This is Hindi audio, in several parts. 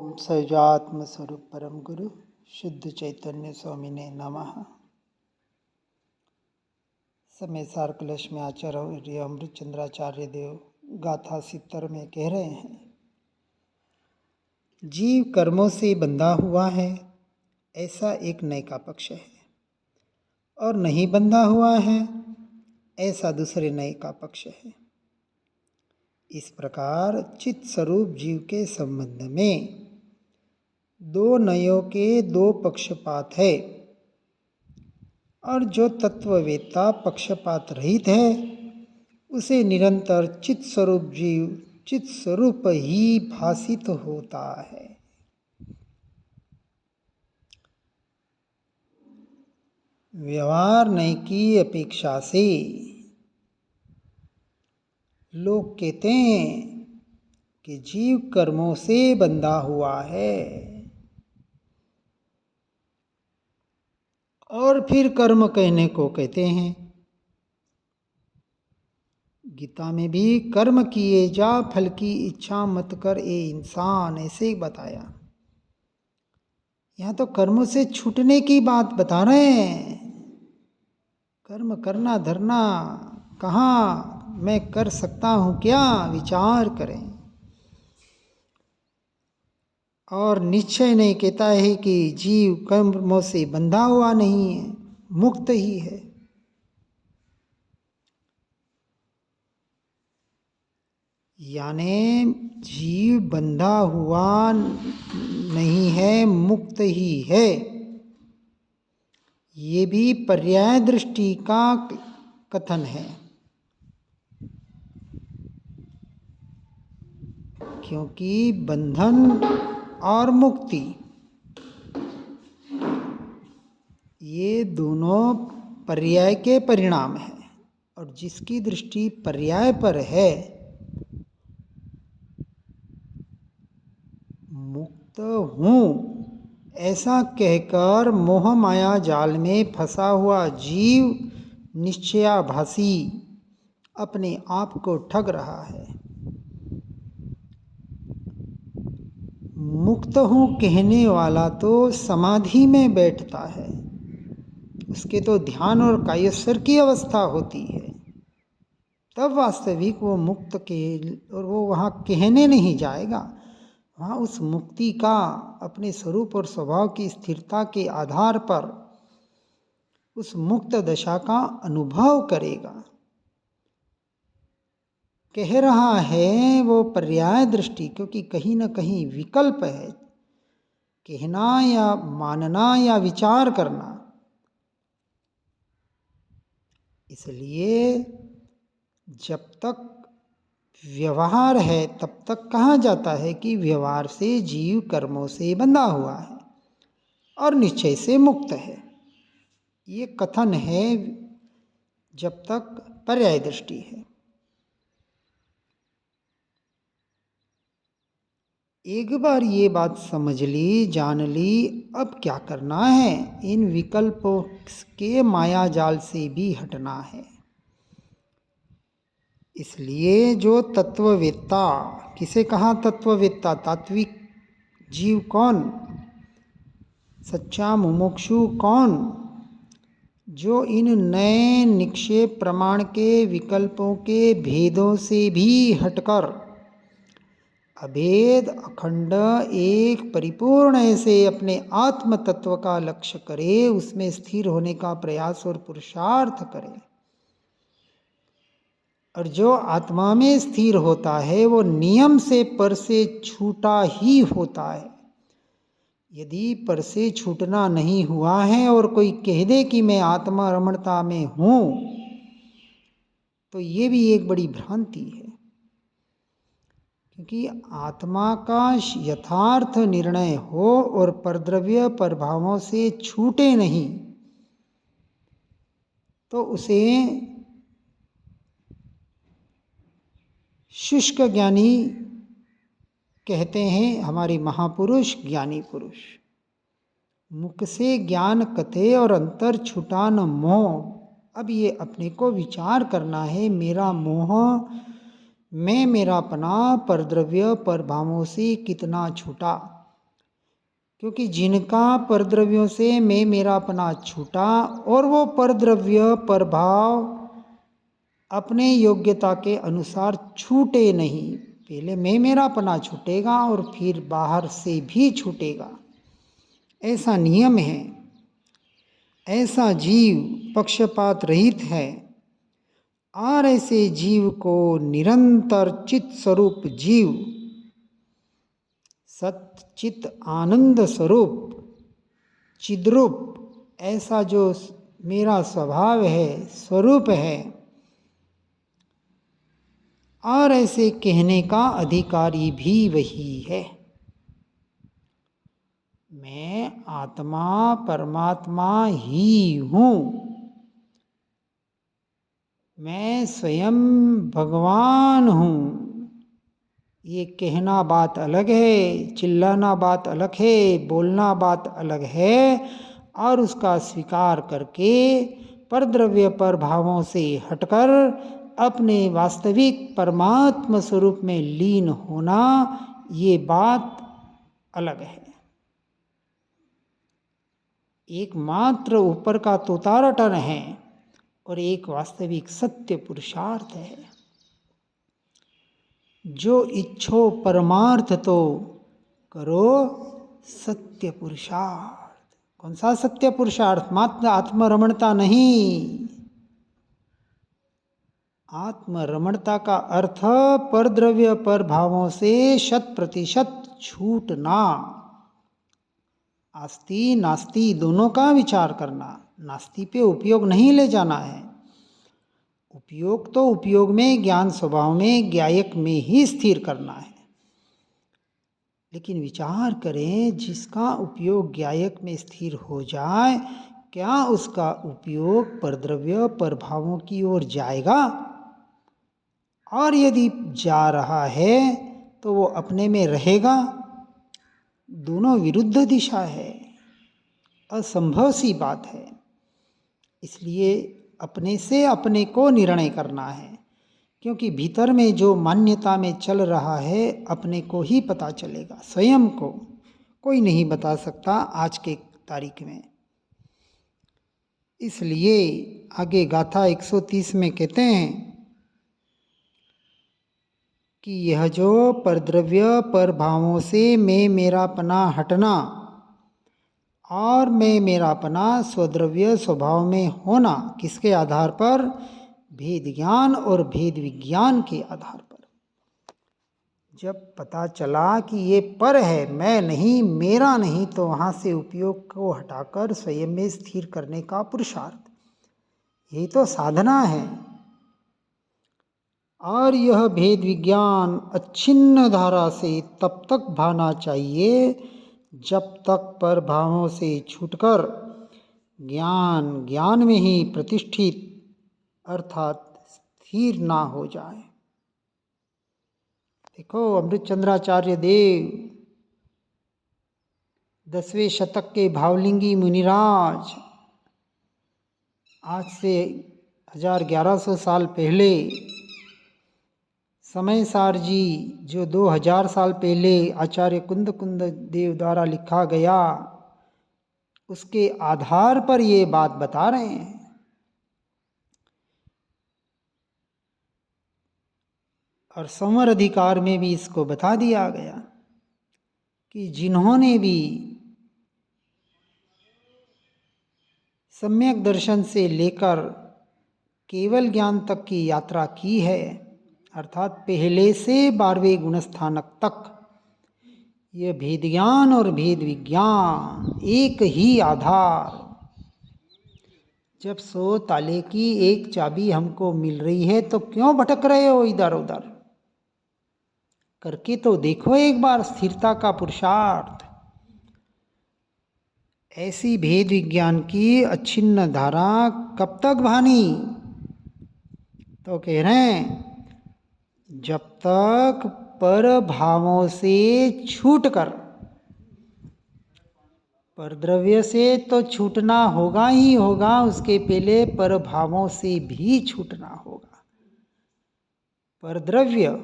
ओम सहजात्म स्वरूप परम गुरु शुद्ध चैतन्य स्वामिने नमः। समय सार कलश में आचार्य अमृत चंद्राचार्य देव गाथा 70 में कह रहे हैं, जीव कर्मों से बंधा हुआ है ऐसा एक नए का पक्ष है, और नहीं बंधा हुआ है ऐसा दूसरे नए का पक्ष है। इस प्रकार चित्त स्वरूप जीव के संबंध में दो नयों के दो पक्षपात है, और जो तत्ववेत्ता पक्षपात रहित है उसे निरंतर चित्त स्वरूप जीव चित्त स्वरूप ही भासित होता है। व्यवहार नय की अपेक्षा से लोग कहते हैं कि जीव कर्मों से बंधा हुआ है, और फिर कर्म कहने को कहते हैं। गीता में भी कर्म किए जा फल की इच्छा मत कर ए इंसान, ऐसे ही बताया। यहाँ तो कर्मों से छूटने की बात बता रहे हैं। कर्म करना धरना कहाँ मैं कर सकता हूँ, क्या विचार करें। और निश्चय नहीं कहता है कि जीव कर्मों से बंधा हुआ नहीं है, मुक्त ही है। यानी जीव बंधा हुआ नहीं है, मुक्त ही है। ये भी पर्याय दृष्टि का कथन है, क्योंकि बंधन और मुक्ति ये दोनों पर्याय के परिणाम हैं, और जिसकी दृष्टि पर्याय पर है, मुक्त हूँ ऐसा कहकर मोह माया जाल में फंसा हुआ जीव निश्चयाभासी अपने आप को ठग रहा है। मुक्त हूँ कहने वाला तो समाधि में बैठता है, उसके तो ध्यान और कायस्वर की अवस्था होती है, तब वास्तविक वो मुक्त के, और वो वहाँ कहने नहीं जाएगा। वहाँ उस मुक्ति का अपने स्वरूप और स्वभाव की स्थिरता के आधार पर उस मुक्त दशा का अनुभव करेगा। कह रहा है वो पर्याय दृष्टि, क्योंकि कहीं न कहीं विकल्प है। कहना या मानना या विचार करना, इसलिए जब तक व्यवहार है तब तक कहा जाता है कि व्यवहार से जीव कर्मों से बंधा हुआ है और निश्चय से मुक्त है। ये कथन है जब तक पर्याय दृष्टि है। एक बार ये बात समझ ली, जान ली, अब क्या करना है, इन विकल्पों के माया जाल से भी हटना है। इसलिए जो तत्ववेत्ता, किसे कहा तत्ववेत्ता, तात्विक जीव कौन, सच्चा मुमुक्षु कौन, जो इन नए निक्षेप प्रमाण के विकल्पों के भेदों से भी हटकर अभेद अखंड एक परिपूर्ण ऐसे अपने आत्म तत्व का लक्ष्य करे, उसमें स्थिर होने का प्रयास और पुरुषार्थ करे। और जो आत्मा में स्थिर होता है वो नियम से पर से छूटा ही होता है। यदि पर से छूटना नहीं हुआ है और कोई कह दे कि मैं आत्मा रमणता में हूँ, तो ये भी एक बड़ी भ्रांति है। क्योंकि आत्मा का यथार्थ निर्णय हो और परद्रव्य प्रभावों से छूटे नहीं, तो उसे शुष्क ज्ञानी कहते हैं हमारे महापुरुष, ज्ञानी पुरुष। मुख से ज्ञान कथे और अंतर छुटा न मोह। अब ये अपने को विचार करना है, मेरा मोह, मैं मेरापना परद्रव्य प्रभावों से कितना छूटा। क्योंकि जिनका परद्रव्यों से मैं मेरापना छूटा और वो परद्रव्य प्रभाव अपने योग्यता के अनुसार छूटे नहीं, पहले मैं मेरापना छूटेगा और फिर बाहर से भी छूटेगा, ऐसा नियम है। ऐसा जीव पक्षपात रहित है और ऐसे जीव को निरंतर चित स्वरूप जीव, सत चित आनंद स्वरूप चिद्रूप, ऐसा जो मेरा स्वभाव है, स्वरूप है, और ऐसे कहने का अधिकारी भी वही है। मैं आत्मा परमात्मा ही हूँ, मैं स्वयं भगवान हूँ। ये कहना बात अलग है, चिल्लाना बात अलग है, बोलना बात अलग है, और उसका स्वीकार करके परद्रव्य प्रभावों से हटकर अपने वास्तविक परमात्म स्वरूप में लीन होना, ये बात अलग है। एक मात्र ऊपर का तोतारटन है और एक वास्तविक सत्य पुरुषार्थ है। जो इच्छो परमार्थ तो करो सत्य पुरुषार्थ। कौन सा सत्य पुरुषार्थ? मात्र आत्मरमणता नहीं। आत्मरमणता का अर्थ परद्रव्य प्रभावों से 100% छूटना। आस्ति नास्ति दोनों का विचार करना, नास्ति पे उपयोग नहीं ले जाना है। उपयोग तो उपयोग में, ज्ञान स्वभाव में, ज्ञायक में ही स्थिर करना है। लेकिन विचार करें, जिसका उपयोग ज्ञायक में स्थिर हो जाए, क्या उसका उपयोग परद्रव्य प्रभावों की ओर जाएगा? और यदि जा रहा है तो वो अपने में रहेगा? दोनों विरुद्ध दिशा है, असंभव सी बात है। इसलिए अपने से अपने को निर्णय करना है, क्योंकि भीतर में जो मान्यता में चल रहा है अपने को ही पता चलेगा, स्वयं को कोई नहीं बता सकता आज के तारीख में। इसलिए आगे गाथा 130 में कहते हैं कि यह जो परद्रव्य प्रभावों से मैं मेरापना हटना और मैं मेरापना स्वद्रव्य स्वभाव में होना, किसके आधार पर? भेद ज्ञान और भेद विज्ञान के आधार पर। जब पता चला कि ये पर है, मैं नहीं, मेरा नहीं, तो वहाँ से उपयोग को हटाकर स्वयं में स्थिर करने का पुरुषार्थ, यही तो साधना है। और यह भेद विज्ञान अच्छिन्न धारा से तब तक भाना चाहिए जब तक प्रभावों से छूटकर ज्ञान में ही प्रतिष्ठित अर्थात स्थिर ना हो जाए। देखो, अमृतचंद्राचार्य देव 10वें शतक के भावलिंगी मुनिराज, आज से 1100 साल पहले समय सार जी, जो 2000 साल पहले आचार्य कुंद देव द्वारा लिखा गया, उसके आधार पर ये बात बता रहे हैं। और संवर अधिकार में भी इसको बता दिया गया कि जिन्होंने भी सम्यक दर्शन से लेकर केवल ज्ञान तक की यात्रा की है, अर्थात पहले से 12वें गुणस्थानक तक, यह भेद ज्ञान और भेद विज्ञान एक ही आधार। जब 100 ताले की एक चाबी हमको मिल रही है तो क्यों भटक रहे हो इधर उधर? करके तो देखो एक बार स्थिरता का पुरुषार्थ। ऐसी भेद विज्ञान की अच्छिन्न धारा कब तक भानी? तो कह रहे हैं, जब तक पर भावों से छूटकर, परद्रव्य से तो छूटना होगा ही होगा, उसके पहले पर भावों से भी छूटना होगा। परद्रव्य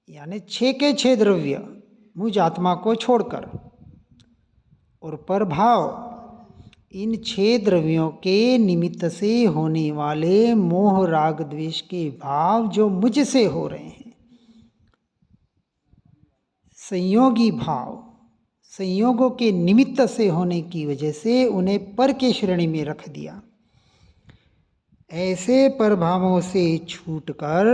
यानी 6 के 6 द्रव्य, मुझ आत्मा को छोड़कर, और परभाव, इन 6 द्रव्यों के निमित्त से होने वाले मोह राग द्वेष के भाव जो मुझसे हो रहे हैं, संयोगी भाव, संयोगों के निमित्त से होने की वजह से उन्हें पर के श्रेणी में रख दिया। ऐसे परभावों से छूटकर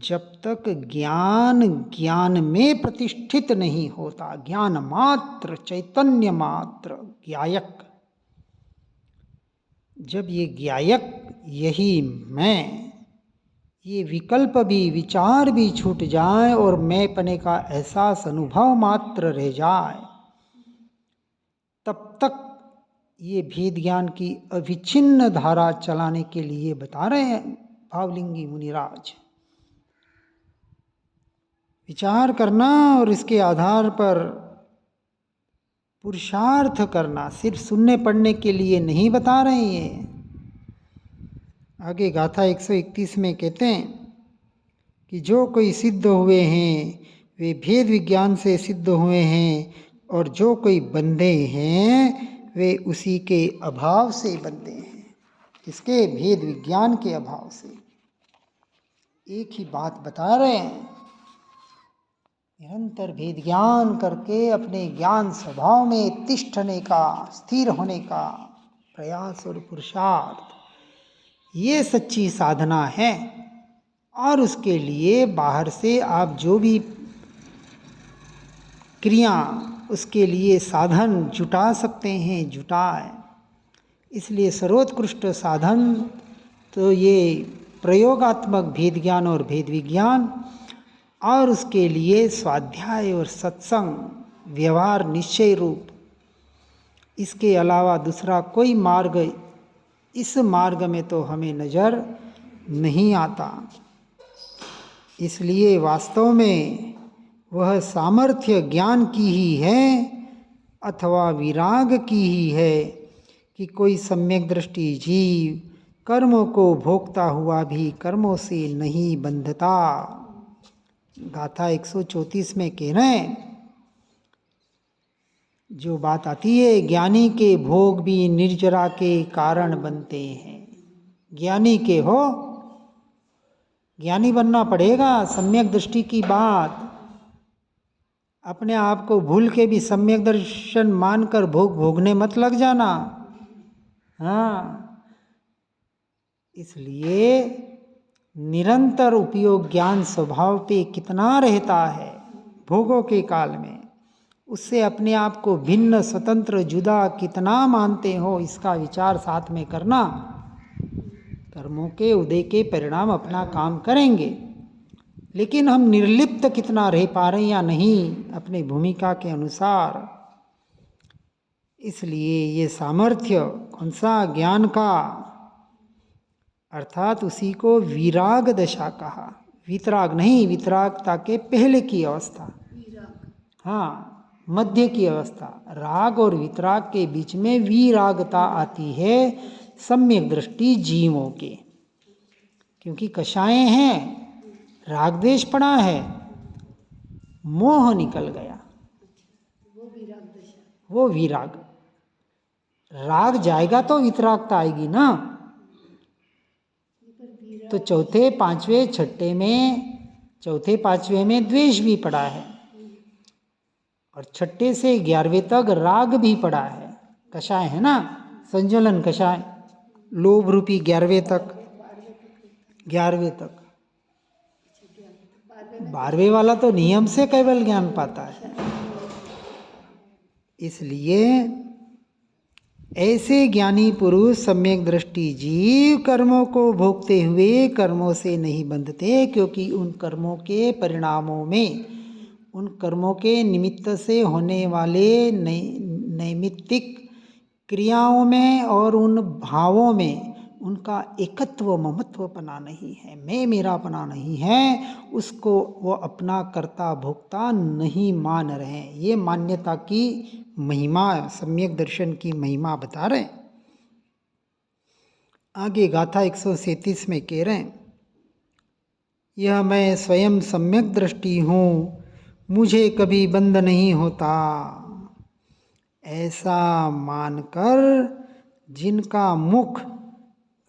जब तक ज्ञान में प्रतिष्ठित नहीं होता, ज्ञान मात्र, चैतन्य मात्र, ज्ञायक, जब ये ज्ञायक, यही मैं, ये विकल्प भी, विचार भी छूट जाए और मैंपने का एहसास, अनुभव मात्र रह जाए, तब तक ये भेद ज्ञान की अविच्छिन्न धारा चलाने के लिए बता रहे हैं भावलिंगी मुनिराज। विचार करना और इसके आधार पर पुरुषार्थ करना, सिर्फ सुनने पढ़ने के लिए नहीं बता रहे हैं। ये आगे गाथा 131 में कहते हैं कि जो कोई सिद्ध हुए हैं वे भेद विज्ञान से सिद्ध हुए हैं, और जो कोई बंधे हैं वे उसी के अभाव से बंधे हैं। इसके भेद विज्ञान के अभाव से। एक ही बात बता रहे हैं, निरंतर भेद ज्ञान करके अपने ज्ञान स्वभाव में तिष्ठने का, स्थिर होने का प्रयास और पुरुषार्थ, ये सच्ची साधना है। और उसके लिए बाहर से आप जो भी क्रिया, उसके लिए साधन जुटा सकते हैं, जुटाए। इसलिए सर्वोत्कृष्ट साधन तो ये प्रयोगात्मक भेद ज्ञान और भेद विज्ञान, और उसके लिए स्वाध्याय और सत्संग, व्यवहार निश्चय रूप, इसके अलावा दूसरा कोई मार्ग इस मार्ग में तो हमें नज़र नहीं आता। इसलिए वास्तव में वह सामर्थ्य ज्ञान की ही है अथवा विराग की ही है कि कोई सम्यक दृष्टि जीव कर्मों को भोगता हुआ भी कर्मों से नहीं बंधता। गाथा 134 में कह रहे हैं, जो बात आती है, ज्ञानी के भोग भी निर्जरा के कारण बनते हैं। ज्ञानी के हो, ज्ञानी बनना पड़ेगा। सम्यक दृष्टि की बात, अपने आप को भूल के भी सम्यक दर्शन मानकर भोग भोगने मत लग जाना। हाँ, इसलिए निरंतर उपयोग ज्ञान स्वभाव पे कितना रहता है भोगों के काल में, उससे अपने आप को भिन्न, स्वतंत्र, जुदा कितना मानते हो, इसका विचार साथ में करना। कर्मों के उदय के परिणाम अपना काम करेंगे, लेकिन हम निर्लिप्त कितना रह पा रहे हैं या नहीं अपनी भूमिका के अनुसार। इसलिए ये सामर्थ्य कौन सा, ज्ञान का, अर्थात उसी को विराग दशा कहा। वितराग नहीं, वितरागता के पहले की अवस्था, हाँ, मध्य की अवस्था। राग और वितराग के बीच में विरागता आती है सम्यक दृष्टि जीवों के, क्योंकि कषायें हैं, राग द्वेष पड़ा है, मोह निकल गया, वो विराग। राग जाएगा तो वितरागता आएगी ना। तो चौथे पांचवें छठे में द्वेष भी पड़ा है, और छठे से 11वें तक राग भी पड़ा है। कषाय है ना, संज्वलन कषाय, लोभ रूपी 11वें तक 12वें वाला तो नियम से केवल ज्ञान पाता है। इसलिए ऐसे ज्ञानी पुरुष सम्यक दृष्टि जीव कर्मों को भोगते हुए कर्मों से नहीं बंधते, क्योंकि उन कर्मों के परिणामों में, उन कर्मों के निमित्त से होने वाले नैमित्तिक क्रियाओं में और उन भावों में उनका एकत्व ममत्वपना नहीं है, मैं मेरापना नहीं है, उसको वो अपना कर्ता भोक्ता नहीं मान रहे हैं। ये मान्यता की महिमा, सम्यक दर्शन की महिमा बता रहे हैं। आगे गाथा 137 में कह रहे हैं, यह मैं स्वयं सम्यक दृष्टि हूँ, मुझे कभी बंध नहीं होता। ऐसा मानकर जिनका मुख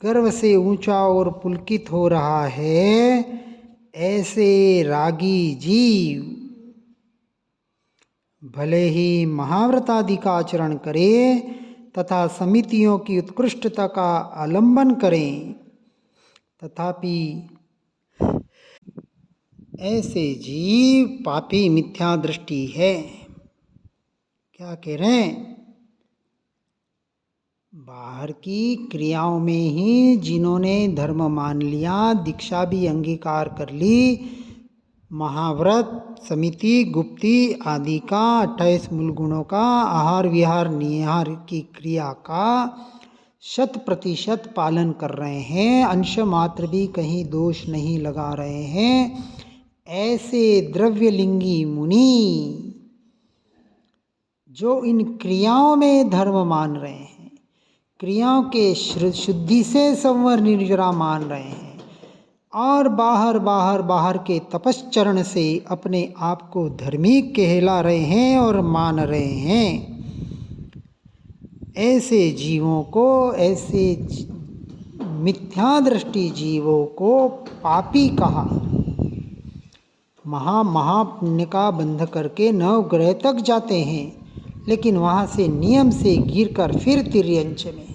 गर्व से ऊंचा और पुलकित हो रहा है, ऐसे रागी जीव भले ही महाव्रतादि का आचरण करें तथा समितियों की उत्कृष्टता का आलंबन करें, तथापि ऐसे जीव पापी मिथ्या दृष्टि है। क्या कह रहे हैं? बाहर की क्रियाओं में ही जिन्होंने धर्म मान लिया, दीक्षा भी अंगीकार कर ली, महाव्रत, समिति, गुप्ती आदि का, 28 मूल गुणों का, आहार विहार निहार की क्रिया का 100% पालन कर रहे हैं, अंश मात्र भी कहीं दोष नहीं लगा रहे हैं, ऐसे द्रव्यलिंगी मुनि जो इन क्रियाओं में धर्म मान रहे हैं, क्रियाओं के शुद्धि से संवर निर्जरा मान रहे हैं और बाहर के तपश्चरण से अपने आप को धार्मिक कहला रहे हैं और मान रहे हैं, ऐसे जीवों को, ऐसे मिथ्या दृष्टि जीवों को पापी कहा। महापुण्य का बंध करके नवग्रह तक जाते हैं, लेकिन वहाँ से नियम से गिरकर फिर तिर्यंच में।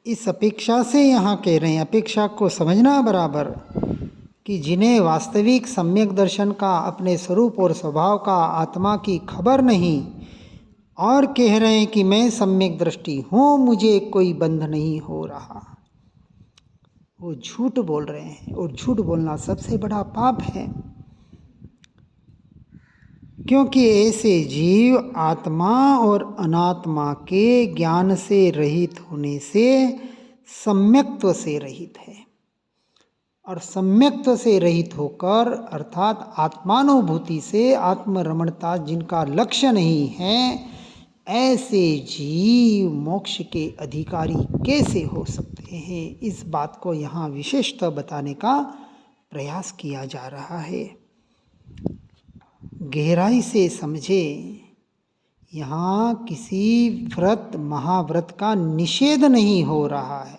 इस अपेक्षा से यहाँ कह रहे हैं, अपेक्षा को समझना बराबर, कि जिन्हें वास्तविक सम्यक दर्शन का, अपने स्वरूप और स्वभाव का, आत्मा की खबर नहीं, और कह रहे हैं कि मैं सम्यक दृष्टि हूँ, मुझे कोई बंध नहीं हो रहा, वो झूठ बोल रहे हैं। और झूठ बोलना सबसे बड़ा पाप है, क्योंकि ऐसे जीव आत्मा और अनात्मा के ज्ञान से रहित होने से सम्यक्त्व से रहित है, और सम्यक्त्व से रहित होकर अर्थात आत्मानुभूति से आत्मरमणता जिनका लक्ष्य नहीं है, ऐसे जीव मोक्ष के अधिकारी कैसे हो सकते हैं? इस बात को यहाँ विशेषतः बताने का प्रयास किया जा रहा है। गहराई से समझे, यहाँ किसी व्रत महाव्रत का निषेध नहीं हो रहा है,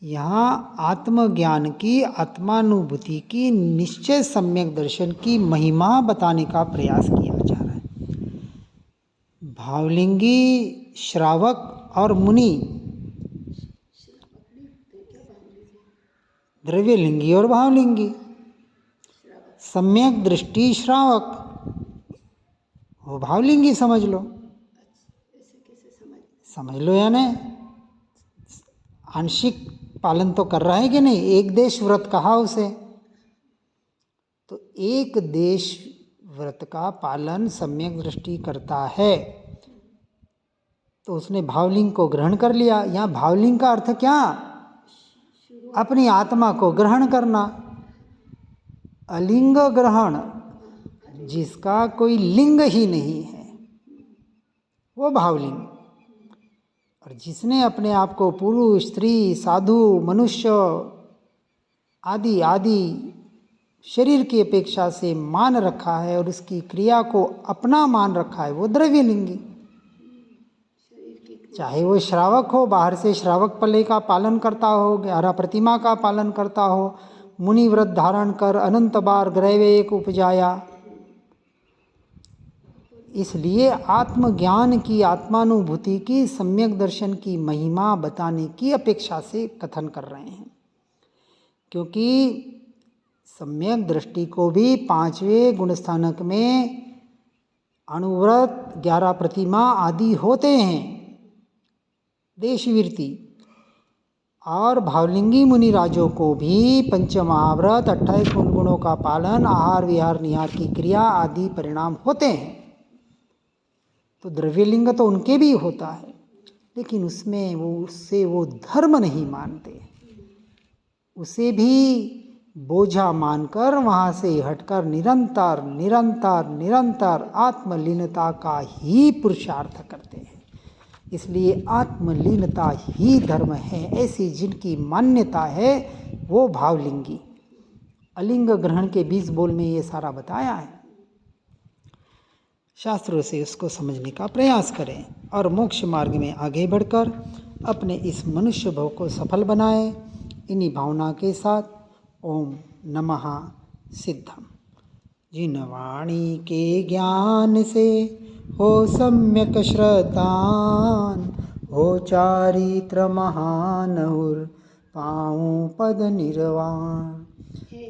यहाँ आत्मज्ञान की, आत्मानुभूति की, निश्चय सम्यक दर्शन की महिमा बताने का प्रयास किया जा रहा है। भावलिंगी, श्रावक और मुनि, द्रव्यलिंगी और भावलिंगी, सम्यक दृष्टि श्रावक, वो भावलिंगी समझ लो। समझ लो, यानी आंशिक पालन तो कर रहा है कि नहीं? एक देश व्रत कहा उसे, तो एक देश व्रत का पालन सम्यक दृष्टि करता है, तो उसने भावलिंग को ग्रहण कर लिया। यहाँ भावलिंग का अर्थ क्या? अपनी आत्मा को ग्रहण करना, अलिंग ग्रहण, जिसका कोई लिंग ही नहीं है, वो भावलिंग। और जिसने अपने आप को पुरुष, स्त्री, साधु, मनुष्य आदि आदि शरीर की अपेक्षा से मान रखा है और उसकी क्रिया को अपना मान रखा है, वो द्रव्यलिंगी। चाहे वो श्रावक हो, बाहर से श्रावक पल्ले का पालन करता हो, 11 प्रतिमा का पालन करता हो, मुनि व्रत धारण कर अनंत बार ग्रहवेक उपजाया। इसलिए आत्मज्ञान की, आत्मानुभूति की, सम्यक दर्शन की महिमा बताने की अपेक्षा से कथन कर रहे हैं, क्योंकि सम्यक दृष्टि को भी 5वें गुणस्थानक में अणुव्रत, 11 प्रतिमा आदि होते हैं, देशवीरति। और भावलिंगी मुनिराजों को भी पंचमहाव्रत, 28 गुणों का पालन, आहार विहार निहार की क्रिया आदि परिणाम होते हैं। तो द्रव्यलिंग तो उनके भी होता है, लेकिन उसमें उससे वो धर्म नहीं मानते, उसे भी बोझा मानकर वहाँ से हटकर निरंतर निरंतर निरंतर आत्मलीनता का ही पुरुषार्थ करते हैं। इसलिए आत्मलीनता ही धर्म है, ऐसी जिनकी मान्यता है वो भावलिंगी। अलिंग ग्रहण के 20 बोल में ये सारा बताया है। शास्त्रों से उसको समझने का प्रयास करें और मोक्ष मार्ग में आगे बढ़कर अपने इस मनुष्य भव को सफल बनाएं। इन्हीं भावना के साथ ओम नमः सिद्धम। जिन वाणी के ज्ञान से हो सम्यक श्रद्धान, हो चारित्र महान और पाऊँ पद निर्वाण।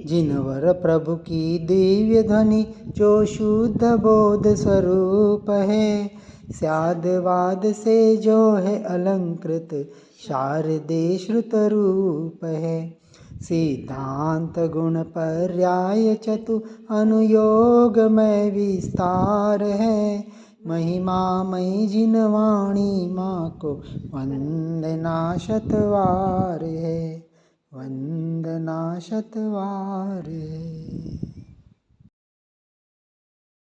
जिनवर प्रभु की दिव्य ध्वनि जो शुद्ध बोध स्वरूप है, स्यादवाद से जो है अलंकृत शारदे श्रुत रूप है। सिद्धांत गुण पर्याय चतु अनुयोग में विस्तार है, महिमा मई जिन वाणी माँ को वंदना शतवार है, वंदना शतवार है।